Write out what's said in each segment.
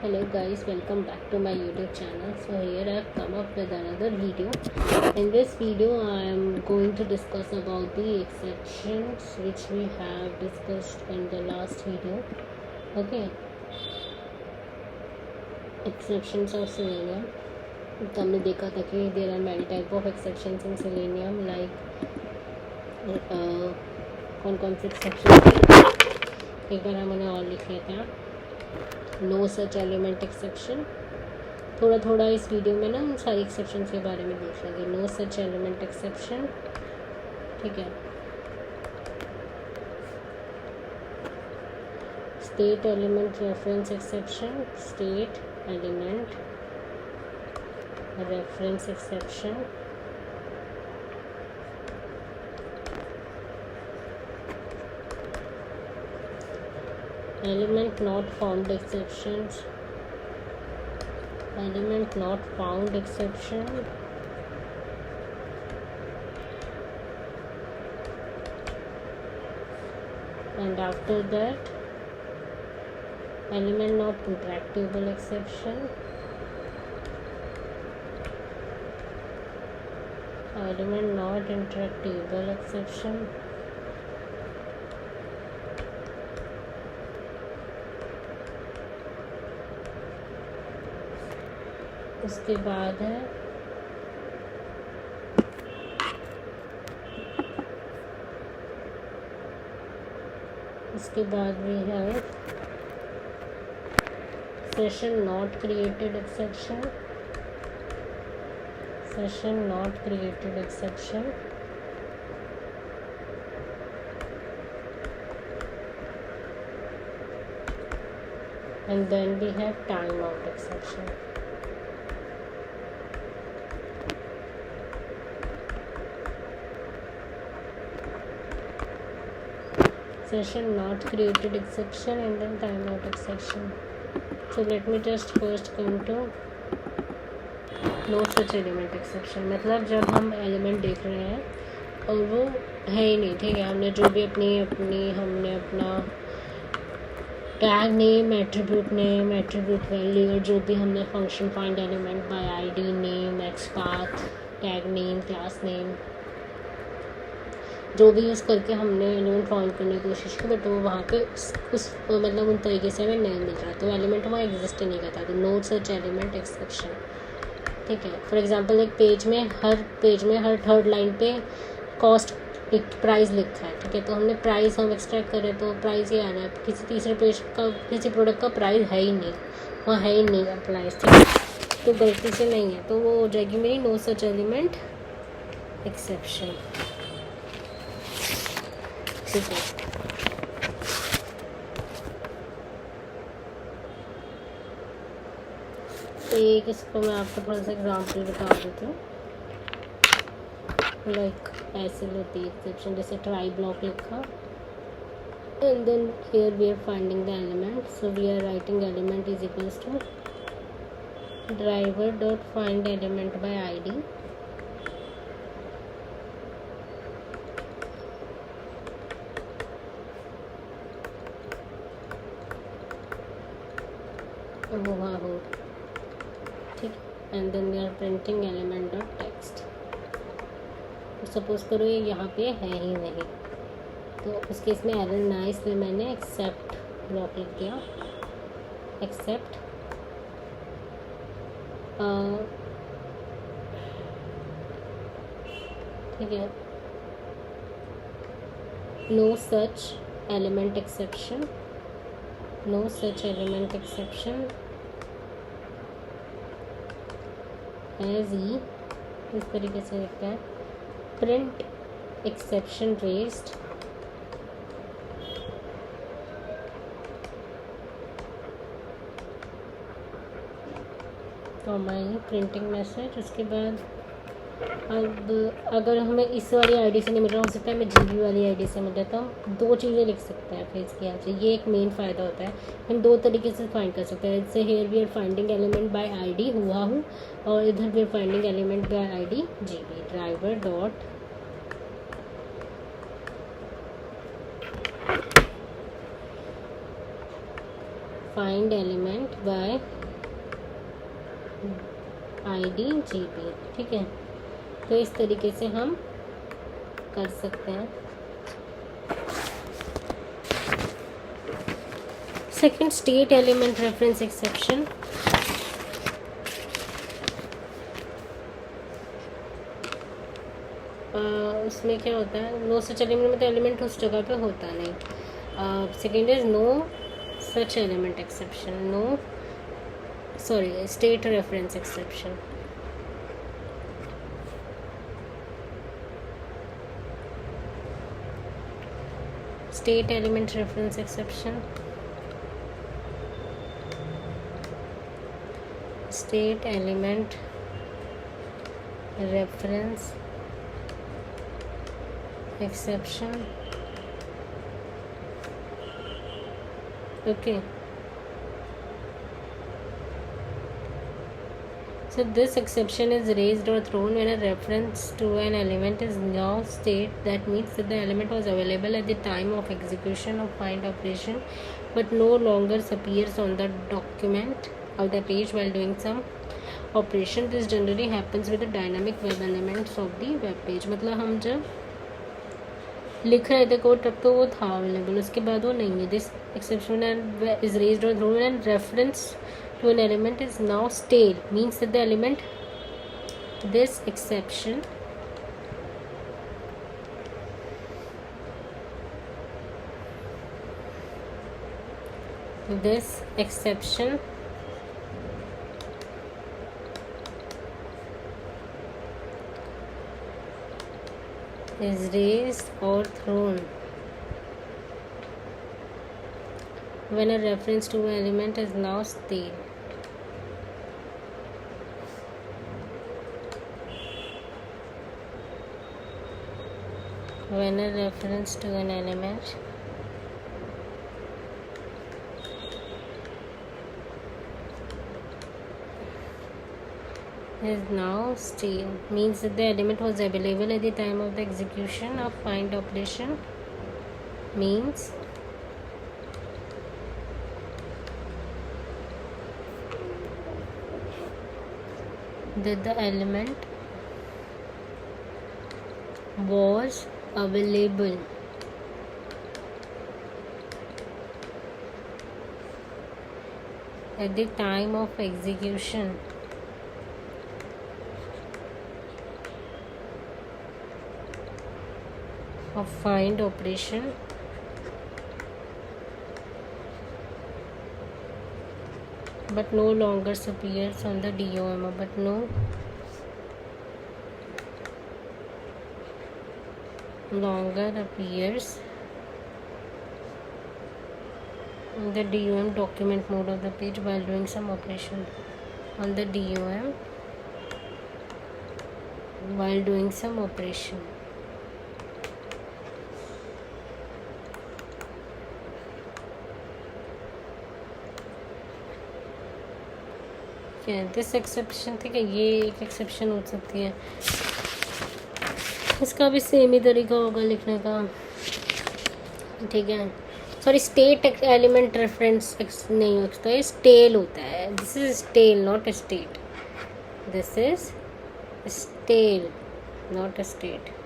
Hello guys, welcome back to my YouTube channel. So here I have come up with another video. In this video I am going to discuss about the exceptions which we have discussed in the last video. Okay, exceptions of selenium. तो हमने देखा था कि there are many type of exceptions in selenium, like कौन कौन से exceptions एक बार हमने और लिख लिया था. No such element exception. थोड़ा थोड़ा इस वीडियो में ना हम सारी एक्सेप्शन के बारे में देख लेंगे. नो सच एलिमेंट एक्सेप्शन, ठीक है. State element reference exception, state element reference exception. Element not found exceptions, element not found exception, and after that element not interactable exception, element not interactable exception, उसके बाद है उसके बाद भी है session not created exception, session not created exception, and then we have timeout exception. Session not created exception and then timeout exception. So let me just first come to no such element exception. मतलब जब हम element देख रहे हैं और वो है ही नहीं, ठीक है. हमने जो भी हमने अपना टैग नेम, एट्रीब्यूट वैल्यू और जो भी हमने function find element by ID, name, XPath, tag name, class name, जो भी यूज़ करके हमने एलिमेंट फाइंड करने की कोशिश की, बट वो वहाँ पे उस मतलब उन तरीके से हमें नहीं मिल रहा, तो एलिमेंट वहाँ एग्जिस्ट नहीं करता. तो नो सच एलिमेंट एक्सेप्शन, ठीक है. फॉर एग्जांपल एक पेज में हर थर्ड लाइन पे कॉस्ट प्राइस लिखा है, ठीक है. तो हमने प्राइस हम एक्सट्रैक्ट करें तो प्राइस ये आ रहा है. किसी तीसरे पेज का किसी प्रोडक्ट का प्राइस है ही नहीं, वहाँ है ही नहीं प्राइस, ठीक है. तो गलती से नहीं है, तो वो हो जाएगी मेरी नो सच एलिमेंट एक्सेप्शन, ठीक है. एक इसको मैं आपको थोड़ा सा एग्जाम्पल बता देती हूँ. लाइक ऐसे लेती है एक्सेप्शन, जैसे ट्राई ब्लॉक लिखा and then here we are finding the element. So we are writing element is equals to driver dot find element by ID, वो वहाँ हो, ठीक. And then we are printing element dot text. Suppose करो ये यहाँ पे है ही नहीं, तो उस केस में एरर ना, इसलिए मैंने एक्सेप्ट ब्लॉक लिख दिया. एक्सेप्ट ठीक है. No such element exception, no such element exception as e, इस तरीके से लिखता है. प्रिंट एक्सेप्शन रेज्ड, तो हमारी प्रिंटिंग मैसेज. उसके बाद अब अगर हमें इस वाली आईडी से नहीं मिल रहा, हो सकता है हमें जीबी वाली आईडी से मिल जाता, हम दो चीज़ें लिख सकते हैं फिर इसके यहाँ से. ये एक मेन फ़ायदा होता है, हम दो तरीके से फाइंड कर सकते हैं. जैसे here we are finding element by ID हुआ हूँ, और इधर we are finding element by ID GB. Driver dot find element by IDGP, ठीक है। तो इस तरीके से हम कर सकते हैं। Second, state element reference exception. उसमें क्या होता है, नो सच एलिमेंट में तो एलिमेंट उस जगह पे होता नहीं। Second is no such element exception, state reference exception. State element reference exception, state element reference exception, okay. So this exception is raised or thrown when a reference to an element is now state. That means that the element was available at the time of execution of find operation but no longer appears on the document or the page while doing some operation. This generally happens with the dynamic web elements of the web page. मतलब हम जब लिख रहे थे code तब तो वो था अवेलेबल, उसके बाद वो नहीं है। दिस एक्सेप्शन इज रेज्ड और thrown and reference to an element is now stale, means that the element, this exception is raised or thrown when a reference to an element is now stale. When a reference to an element is now stale, means that the element was available at the time of the execution of find operation, means that the element was available at the time of execution of find operation but no longer appears on the DOM, but no longer appears in the DOM document mode of the page while doing some operation on the DOM while doing some operation. This exception, ठीक है, ये एक exception हो सकती है। इसका भी same ही तरीका होगा लिखने का, ठीक है। सॉरी, स्टेट एलिमेंट रेफरेंस नहीं होता है, स्टेल होता है। This is stale not state, this is stale not state.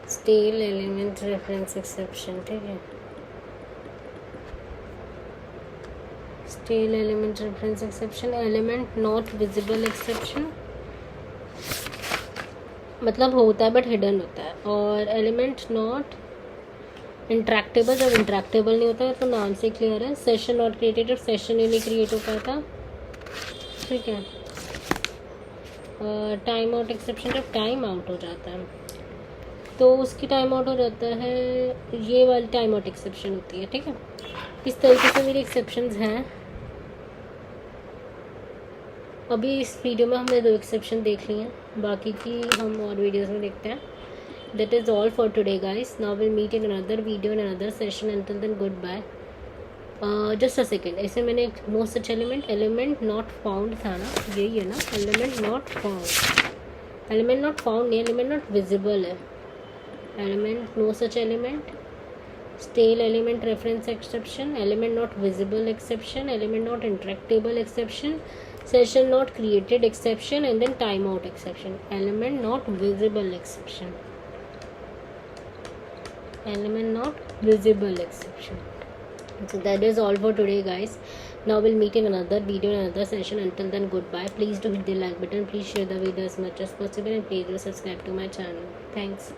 Stale element reference exception, ठीक है। Stale element reference exception, element not visible exception, मतलब होता है बट हिडन होता है। और एलिमेंट नॉट इंट्रैक्टेबल, जब इंट्रैक्टेबल नहीं होता है तो नाम से क्लियर है। सेशन नॉट क्रिएटेड, जब सेशन ही नहीं क्रिएट हो पाता, ठीक है। टाइम आउट एक्सेप्शन, जब टाइम आउट हो जाता है तो उसकी टाइम आउट हो जाता है, ये वाली टाइम आउट एक्सेप्शन होती है, ठीक है। इस तरीके से मेरी एक्सेप्शंस हैं। अभी इस वीडियो में हमने 2 एक्सेप्शन देख ली हैं, बाकी की हम और वीडियोस में देखते हैं। That is all for today guys. Now will meet in another video in another session. Until then, good bye. Just a second, ऐसे मैंने no such element not found था ना, यही है ना, element not found, element not found नहीं, element not visible है, element no such element, stale element reference exception, element not visible exception, element not interactable exception, session not created exception, and then timeout exception, element not visible exception, element not visible exception. So that is all for today, guys. Now we'll meet in another video, in another session. Until then, goodbye. Please do hit the like button, please share the video as much as possible, and please do subscribe to my channel. Thanks.